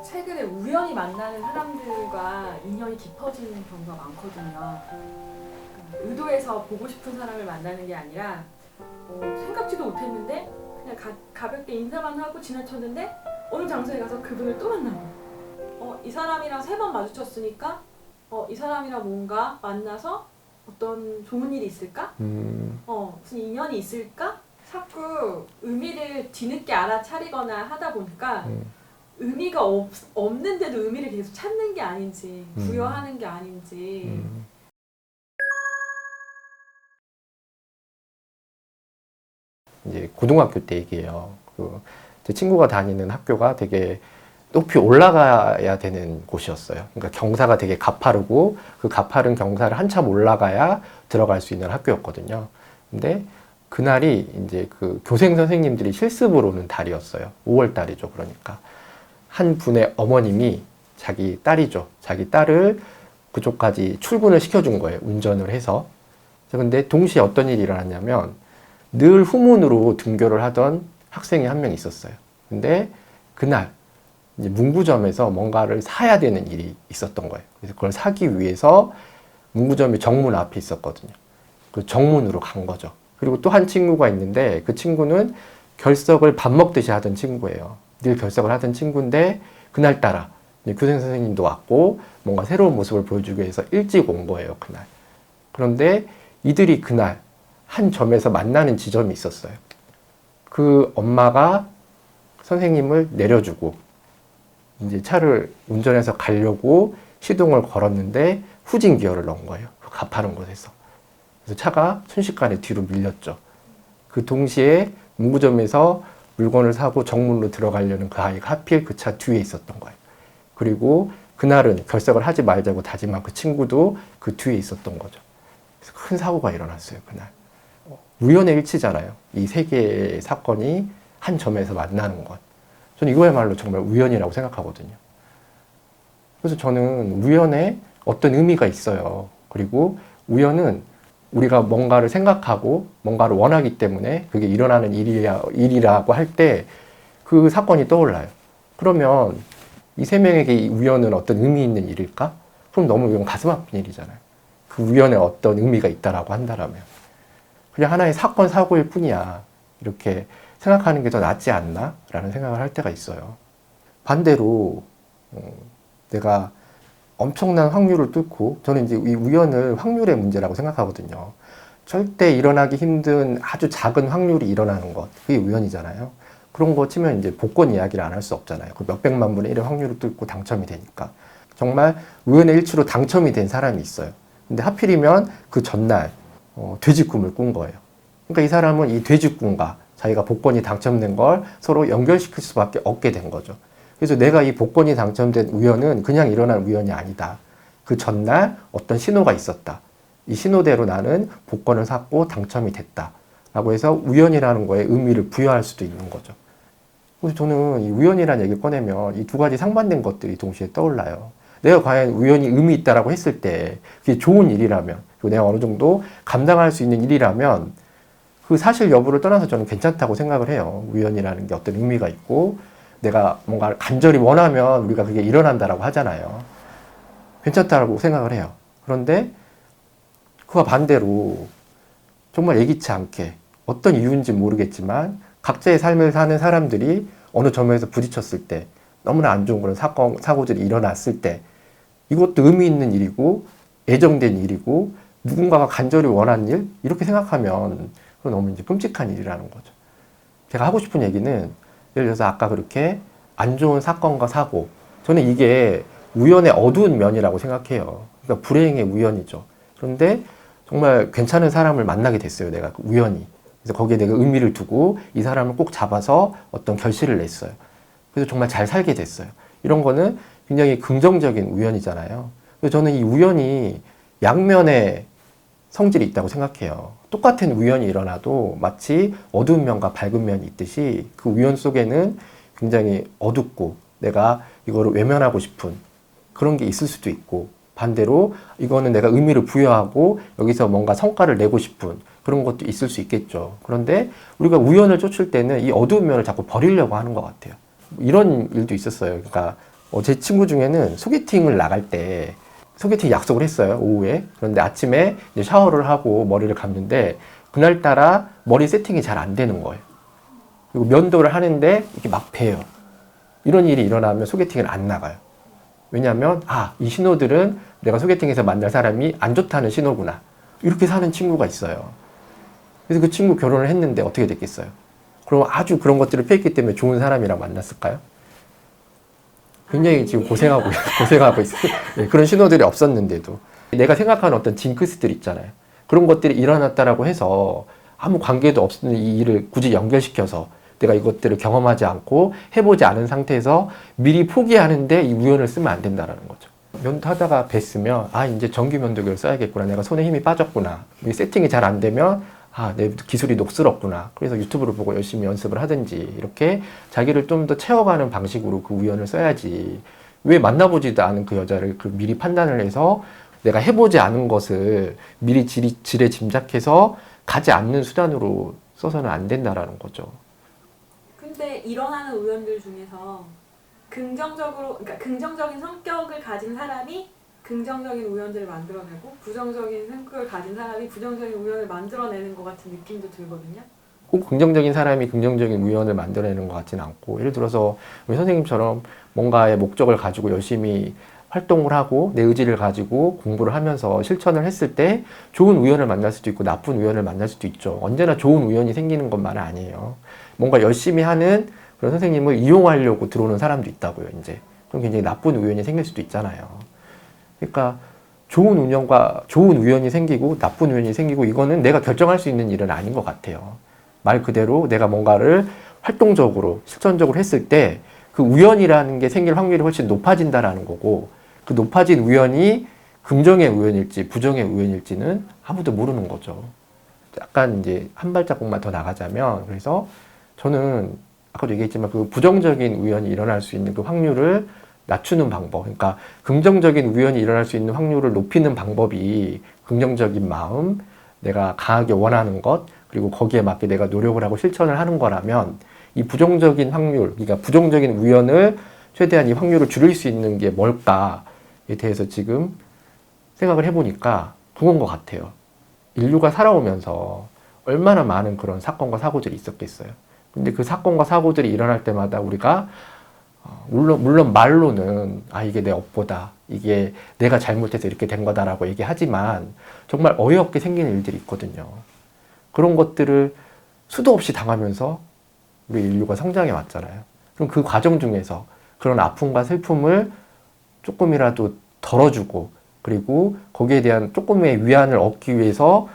최근에 우연히 만나는 사람들과 인연이 깊어지는 경우가 많거든요. 그러니까 의도해서 보고 싶은 사람을 만나는 게 아니라 생각지도 못했는데 그냥 가볍게 인사만 하고 지나쳤는데 어느 장소에 가서 그분을 또 만나요. 이 사람이랑 3번 마주쳤으니까 이 사람이랑 뭔가 만나서 어떤 좋은 일이 있을까? 무슨 인연이 있을까? 자꾸 의미를 뒤늦게 알아차리거나 하다 보니까 의미가 없는데도 의미를 계속 찾는 게 아닌지 부여하는 게 아닌지 이제 고등학교 때 얘기예요. 제 친구가 다니는 학교가 되게 높이 올라가야 되는 곳이었어요. 그러니까 경사가 되게 가파르고 그 가파른 경사를 한참 올라가야 들어갈 수 있는 학교였거든요. 근데 그날이 이제 그 교생 선생님들이 실습을 오는 달이었어요. 5월 달이죠. 그러니까 한 분의 어머님이 자기 딸이죠. 자기 딸을 그쪽까지 출근을 시켜준 거예요. 운전을 해서. 근데 동시에 어떤 일이 일어났냐면 늘 후문으로 등교를 하던 학생이 한 명 있었어요. 근데 그날 이제 문구점에서 뭔가를 사야 되는 일이 있었던 거예요. 그래서 그걸 사기 위해서 문구점이 정문 앞에 있었거든요. 그 정문으로 간 거죠. 그리고 또 한 친구가 있는데 그 친구는 결석을 밥 먹듯이 하던 친구예요. 늘 결석을 하던 친구인데 그날따라 교생 선생님도 왔고 뭔가 새로운 모습을 보여주기 위해서 일찍 온 거예요. 그날. 그런데 이들이 그날 한 점에서 만나는 지점이 있었어요. 그 엄마가 선생님을 내려주고 이제 차를 운전해서 가려고 시동을 걸었는데 후진 기어를 넣은 거예요. 그 가파른 곳에서. 그래서 차가 순식간에 뒤로 밀렸죠. 그 동시에 문구점에서 물건을 사고 정문으로 들어가려는 그 아이가 하필 그 차 뒤에 있었던 거예요. 그리고 그날은 결석을 하지 말자고 다짐한 그 친구도 그 뒤에 있었던 거죠. 그래서 큰 사고가 일어났어요, 그날. 우연의 일치잖아요. 이 세 개의 사건이 한 점에서 만나는 것. 저는 이거야말로 정말 우연이라고 생각하거든요. 그래서 저는 우연에 어떤 의미가 있어요. 그리고 우연은 우리가 뭔가를 생각하고 뭔가를 원하기 때문에 그게 일어나는 일이라고 할 때 그 사건이 떠올라요. 그러면 이 3명에게 이 우연은 어떤 의미 있는 일일까? 그럼 너무 이건 가슴 아픈 일이잖아요. 그 우연에 어떤 의미가 있다라고 한다라면. 그냥 하나의 사건, 사고일 뿐이야. 이렇게 생각하는 게 더 낫지 않나? 라는 생각을 할 때가 있어요. 반대로 내가 엄청난 확률을 뚫고 저는 이제 이 우연을 확률의 문제라고 생각하거든요. 절대 일어나기 힘든 아주 작은 확률이 일어나는 것. 그게 우연이잖아요. 그런 거 치면 이제 복권 이야기를 안 할 수 없잖아요. 그 몇백만 분의 1의 확률을 뚫고 당첨이 되니까. 정말 우연의 일치로 당첨이 된 사람이 있어요. 근데 하필이면 그 전날 돼지 꿈을 꾼 거예요. 그러니까 이 사람은 이 돼지 꿈과 자기가 복권이 당첨된 걸 서로 연결시킬 수밖에 없게 된 거죠. 그래서 내가 이 복권이 당첨된 우연은 그냥 일어난 우연이 아니다. 그 전날 어떤 신호가 있었다. 이 신호대로 나는 복권을 샀고 당첨이 됐다. 라고 해서 우연이라는 거에 의미를 부여할 수도 있는 거죠. 그래서 저는 이 우연이라는 얘기를 꺼내면 이 두 가지 상반된 것들이 동시에 떠올라요. 내가 과연 우연히 의미 있다라고 했을 때 그게 좋은 일이라면 그리고 내가 어느 정도 감당할 수 있는 일이라면 그 사실 여부를 떠나서 저는 괜찮다고 생각을 해요. 우연이라는 게 어떤 의미가 있고 내가 뭔가 간절히 원하면 우리가 그게 일어난다라고 하잖아요. 괜찮다고 생각을 해요. 그런데 그와 반대로 정말 예기치 않게 어떤 이유인지 모르겠지만 각자의 삶을 사는 사람들이 어느 점에서 부딪혔을 때 너무나 안 좋은 그런 사고들이 일어났을 때 이것도 의미 있는 일이고 애정된 일이고 누군가가 간절히 원한 일 이렇게 생각하면 그건 너무 이제 끔찍한 일이라는 거죠. 제가 하고 싶은 얘기는 예를 들어서 아까 그렇게 안 좋은 사건과 사고 저는 이게 우연의 어두운 면이라고 생각해요. 그러니까 불행의 우연이죠. 그런데 정말 괜찮은 사람을 만나게 됐어요. 내가 우연히. 그래서 거기에 내가 의미를 두고 이 사람을 꼭 잡아서 어떤 결실을 냈어요. 그래서 정말 잘 살게 됐어요. 이런 거는 굉장히 긍정적인 우연이잖아요. 그래서 저는 이 우연이 양면의 성질이 있다고 생각해요. 똑같은 우연이 일어나도 마치 어두운 면과 밝은 면이 있듯이 그 우연 속에는 굉장히 어둡고 내가 이거를 외면하고 싶은 그런 게 있을 수도 있고 반대로 이거는 내가 의미를 부여하고 여기서 뭔가 성과를 내고 싶은 그런 것도 있을 수 있겠죠. 그런데 우리가 우연을 쫓을 때는 이 어두운 면을 자꾸 버리려고 하는 것 같아요. 이런 일도 있었어요. 그러니까 제 친구 중에는 소개팅을 나갈 때 소개팅 약속을 했어요, 오후에. 그런데 아침에 이제 샤워를 하고 머리를 감는데 그날따라 머리 세팅이 잘 안 되는 거예요. 그리고 면도를 하는데 이렇게 막 배요. 이런 일이 일어나면 소개팅을 안 나가요. 왜냐하면 이 신호들은 내가 소개팅에서 만날 사람이 안 좋다는 신호구나. 이렇게 사는 친구가 있어요. 그래서 그 친구 결혼을 했는데 어떻게 됐겠어요? 그럼 아주 그런 것들을 피했기 때문에 좋은 사람이랑 만났을까요? 굉장히 지금 고생하고 있어요. 네, 그런 신호들이 없었는데도. 내가 생각하는 어떤 징크스들 있잖아요. 그런 것들이 일어났다라고 해서 아무 관계도 없는 이 일을 굳이 연결시켜서 내가 이것들을 경험하지 않고 해보지 않은 상태에서 미리 포기하는데 이 우연을 쓰면 안 된다는 거죠. 면도하다가 뵀으면 이제 정규 면도기를 써야겠구나. 내가 손에 힘이 빠졌구나. 세팅이 잘 안 되면 내 기술이 녹슬었구나. 그래서 유튜브를 보고 열심히 연습을 하든지 이렇게 자기를 좀 더 채워가는 방식으로 그 우연을 써야지. 왜 만나보지도 않은 그 여자를 미리 판단을 해서 내가 해보지 않은 것을 미리 지레 짐작해서 가지 않는 수단으로 써서는 안 된다라는 거죠. 근데 일어나는 우연들 중에서 그러니까 긍정적인 성격을 가진 사람이 긍정적인 우연들을 만들어내고 부정적인 성격을 가진 사람이 부정적인 우연을 만들어내는 것 같은 느낌도 들거든요. 꼭 긍정적인 사람이 긍정적인 우연을 만들어내는 것 같지는 않고, 예를 들어서 우리 선생님처럼 뭔가의 목적을 가지고 열심히 활동을 하고 내 의지를 가지고 공부를 하면서 실천을 했을 때 좋은 우연을 만날 수도 있고 나쁜 우연을 만날 수도 있죠. 언제나 좋은 우연이 생기는 것만은 아니에요. 뭔가 열심히 하는 그런 선생님을 이용하려고 들어오는 사람도 있다고요, 이제. 그럼 굉장히 나쁜 우연이 생길 수도 있잖아요. 그러니까 좋은 우연이 생기고 나쁜 우연이 생기고 이거는 내가 결정할 수 있는 일은 아닌 것 같아요. 말 그대로 내가 뭔가를 활동적으로 실천적으로 했을 때 그 우연이라는 게 생길 확률이 훨씬 높아진다라는 거고, 그 높아진 우연이 긍정의 우연일지 부정의 우연일지는 아무도 모르는 거죠. 약간 이제 한 발자국만 더 나가자면, 그래서 저는 아까도 얘기했지만 그 부정적인 우연이 일어날 수 있는 그 확률을 낮추는 방법, 그러니까 긍정적인 우연이 일어날 수 있는 확률을 높이는 방법이 긍정적인 마음, 내가 강하게 원하는 것, 그리고 거기에 맞게 내가 노력을 하고 실천을 하는 거라면 이 부정적인 확률, 그러니까 부정적인 우연을 최대한 이 확률을 줄일 수 있는 게 뭘까에 대해서 지금 생각을 해보니까 그건 것 같아요. 인류가 살아오면서 얼마나 많은 그런 사건과 사고들이 있었겠어요. 근데 그 사건과 사고들이 일어날 때마다 우리가 물론 말로는 이게 내 업보다, 이게 내가 잘못해서 이렇게 된 거다라고 얘기하지만 정말 어이없게 생기는 일들이 있거든요. 그런 것들을 수도 없이 당하면서 우리 인류가 성장해 왔잖아요. 그럼 그 과정 중에서 그런 아픔과 슬픔을 조금이라도 덜어주고, 그리고 거기에 대한 조금의 위안을 얻기 위해서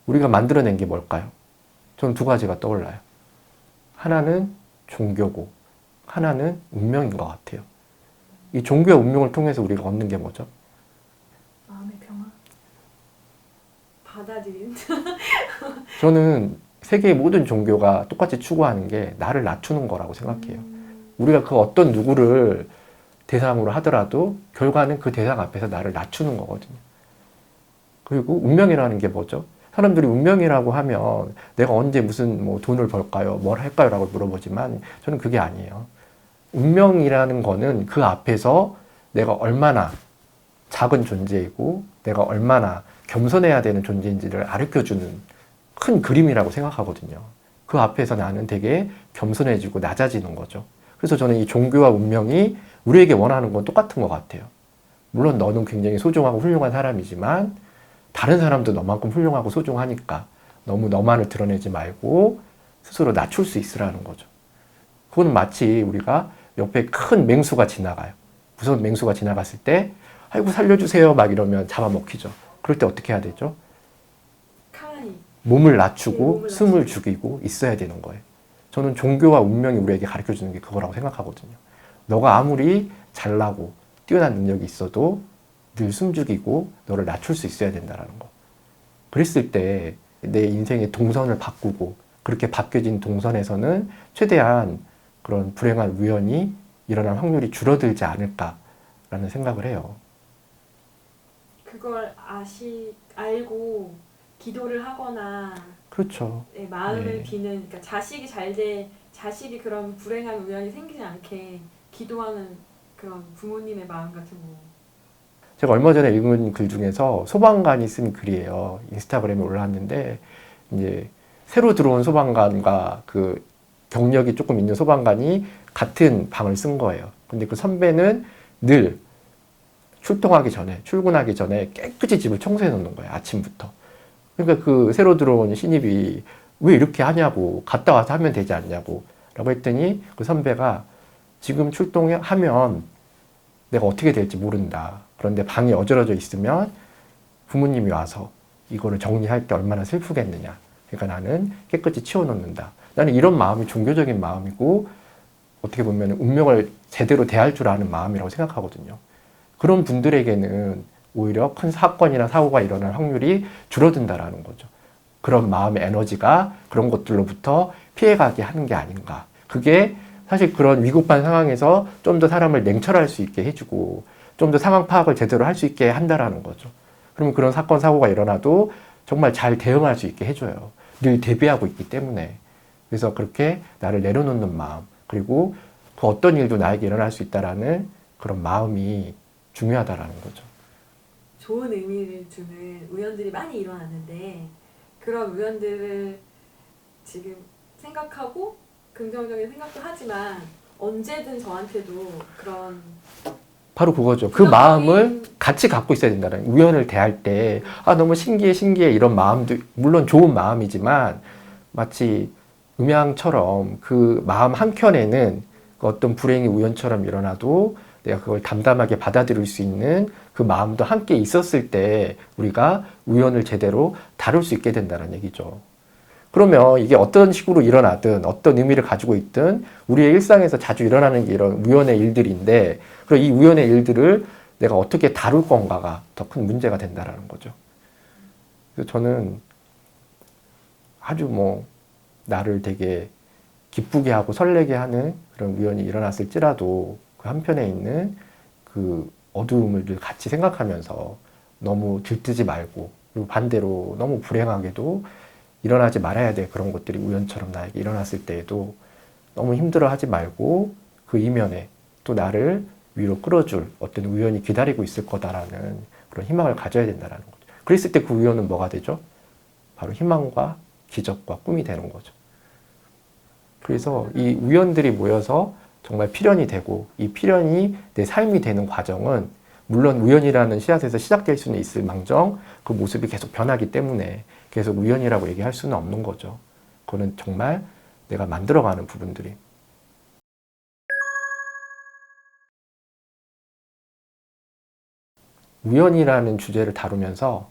우리가 만들어낸 게 뭘까요? 저는 두 가지가 떠올라요. 하나는 종교고 하나는 운명인 것 같아요. 이 종교와 운명을 통해서 우리가 얻는 게 뭐죠? 마음의 평화? 받아들인? 저는 세계의 모든 종교가 똑같이 추구하는 게 나를 낮추는 거라고 생각해요. 우리가 그 어떤 누구를 대상으로 하더라도 결과는 그 대상 앞에서 나를 낮추는 거거든요. 그리고 운명이라는 게 뭐죠? 사람들이 운명이라고 하면 내가 언제 무슨 돈을 벌까요? 뭘 할까요? 라고 물어보지만 저는 그게 아니에요. 운명이라는 거는 그 앞에서 내가 얼마나 작은 존재이고 내가 얼마나 겸손해야 되는 존재인지를 가르쳐주는 큰 그림이라고 생각하거든요. 그 앞에서 나는 되게 겸손해지고 낮아지는 거죠. 그래서 저는 이 종교와 운명이 우리에게 원하는 건 똑같은 것 같아요. 물론 너는 굉장히 소중하고 훌륭한 사람이지만 다른 사람도 너만큼 훌륭하고 소중하니까 너무 너만을 드러내지 말고 스스로 낮출 수 있으라는 거죠. 그건 마치 우리가 옆에 큰 맹수가 지나가요. 무서운 맹수가 지나갔을 때 아이고 살려주세요 막 이러면 잡아먹히죠. 그럴 때 어떻게 해야 되죠? 가만히 몸을 낮추고 몸을 숨을 죽이고 있어야 되는 거예요. 저는 종교와 운명이 우리에게 가르쳐주는 게 그거라고 생각하거든요. 너가 아무리 잘나고 뛰어난 능력이 있어도 늘 숨죽이고 너를 낮출 수 있어야 된다는 거. 그랬을 때 내 인생의 동선을 바꾸고 그렇게 바뀌어진 동선에서는 최대한 그런 불행한 우연이 일어날 확률이 줄어들지 않을까라는 생각을 해요. 그걸 알고 기도를 하거나 그렇죠. 마음을 네. 비는, 그러니까 자식이 그런 불행한 우연이 생기지 않게 기도하는 그런 부모님의 마음 같은 거. 제가 얼마 전에 읽은 글 중에서 소방관이 쓴 글이에요. 인스타그램에 올라왔는데 이제 새로 들어온 소방관과 그 경력이 조금 있는 소방관이 같은 방을 쓴 거예요. 근데 그 선배는 늘 출근하기 전에 깨끗이 집을 청소해 놓는 거예요. 아침부터. 그러니까 그 새로 들어온 신입이 왜 이렇게 하냐고, 갔다 와서 하면 되지 않냐고 라고 했더니 그 선배가 지금 출동하면 내가 어떻게 될지 모른다. 그런데 방이 어지러져 있으면 부모님이 와서 이거를 정리할 때 얼마나 슬프겠느냐. 그러니까 나는 깨끗이 치워놓는다. 나는 이런 마음이 종교적인 마음이고 어떻게 보면 운명을 제대로 대할 줄 아는 마음이라고 생각하거든요. 그런 분들에게는 오히려 큰 사건이나 사고가 일어날 확률이 줄어든다라는 거죠. 그런 마음의 에너지가 그런 것들로부터 피해가게 하는 게 아닌가. 그게 사실 그런 위급한 상황에서 좀 더 사람을 냉철할 수 있게 해주고 좀 더 상황 파악을 제대로 할 수 있게 한다라는 거죠. 그러면 그런 사건, 사고가 일어나도 정말 잘 대응할 수 있게 해줘요. 늘 대비하고 있기 때문에. 그래서 그렇게 나를 내려놓는 마음, 그리고 그 어떤 일도 나에게 일어날 수 있다라는 그런 마음이 중요하다라는 거죠. 좋은 의미를 주는 우연들이 많이 일어났는데 그런 우연들을 지금 생각하고 긍정적인 생각도 하지만 언제든 저한테도 그런 바로 그거죠. 그 마음을 같이 갖고 있어야 된다는 우연을 대할 때 너무 신기해 이런 마음도 물론 좋은 마음이지만 마치 음양처럼 그 마음 한켠에는 어떤 불행이 우연처럼 일어나도 내가 그걸 담담하게 받아들일 수 있는 그 마음도 함께 있었을 때 우리가 우연을 제대로 다룰 수 있게 된다는 얘기죠. 그러면 이게 어떤 식으로 일어나든 어떤 의미를 가지고 있든 우리의 일상에서 자주 일어나는 게 이런 우연의 일들인데 그럼 이 우연의 일들을 내가 어떻게 다룰 건가가 더 큰 문제가 된다는 거죠. 그래서 저는 아주 나를 되게 기쁘게 하고 설레게 하는 그런 우연이 일어났을지라도 그 한편에 있는 그 어두움을 늘 같이 생각하면서 너무 들뜨지 말고 그리고 반대로 너무 불행하게도 일어나지 말아야 될 그런 것들이 우연처럼 나에게 일어났을 때에도 너무 힘들어하지 말고 그 이면에 또 나를 위로 끌어줄 어떤 우연이 기다리고 있을 거다라는 그런 희망을 가져야 된다는 거죠. 그랬을 때 그 우연은 뭐가 되죠? 바로 희망과 기적과 꿈이 되는 거죠. 그래서 이 우연들이 모여서 정말 필연이 되고 이 필연이 내 삶이 되는 과정은 물론 우연이라는 씨앗에서 시작될 수는 있을 망정 그 모습이 계속 변하기 때문에 계속 우연이라고 얘기할 수는 없는 거죠. 그거는 정말 내가 만들어가는 부분들이. 우연이라는 주제를 다루면서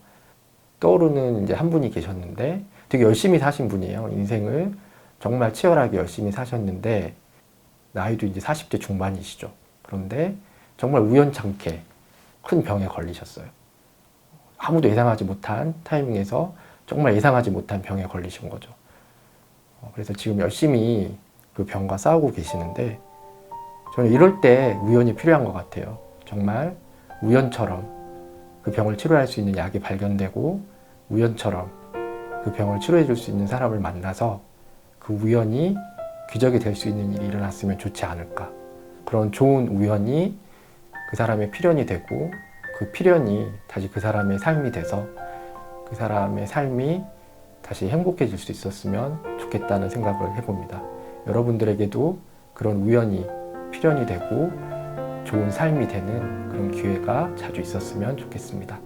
떠오르는 이제 한 분이 계셨는데 되게 열심히 사신 분이에요. 인생을 정말 치열하게 열심히 사셨는데 나이도 이제 40대 중반이시죠. 그런데 정말 우연찮게 큰 병에 걸리셨어요. 아무도 예상하지 못한 타이밍에서 정말 예상하지 못한 병에 걸리신 거죠. 그래서 지금 열심히 그 병과 싸우고 계시는데 저는 이럴 때 우연이 필요한 것 같아요. 정말 우연처럼 그 병을 치료할 수 있는 약이 발견되고 우연처럼 그 병을 치료해 줄 수 있는 사람을 만나서 그 우연이 기적이 될 수 있는 일이 일어났으면 좋지 않을까. 그런 좋은 우연이 그 사람의 필연이 되고 그 필연이 다시 그 사람의 삶이 돼서 그 사람의 삶이 다시 행복해질 수 있었으면 좋겠다는 생각을 해봅니다. 여러분들에게도 그런 우연이 필연이 되고 좋은 삶이 되는 그런 기회가 자주 있었으면 좋겠습니다.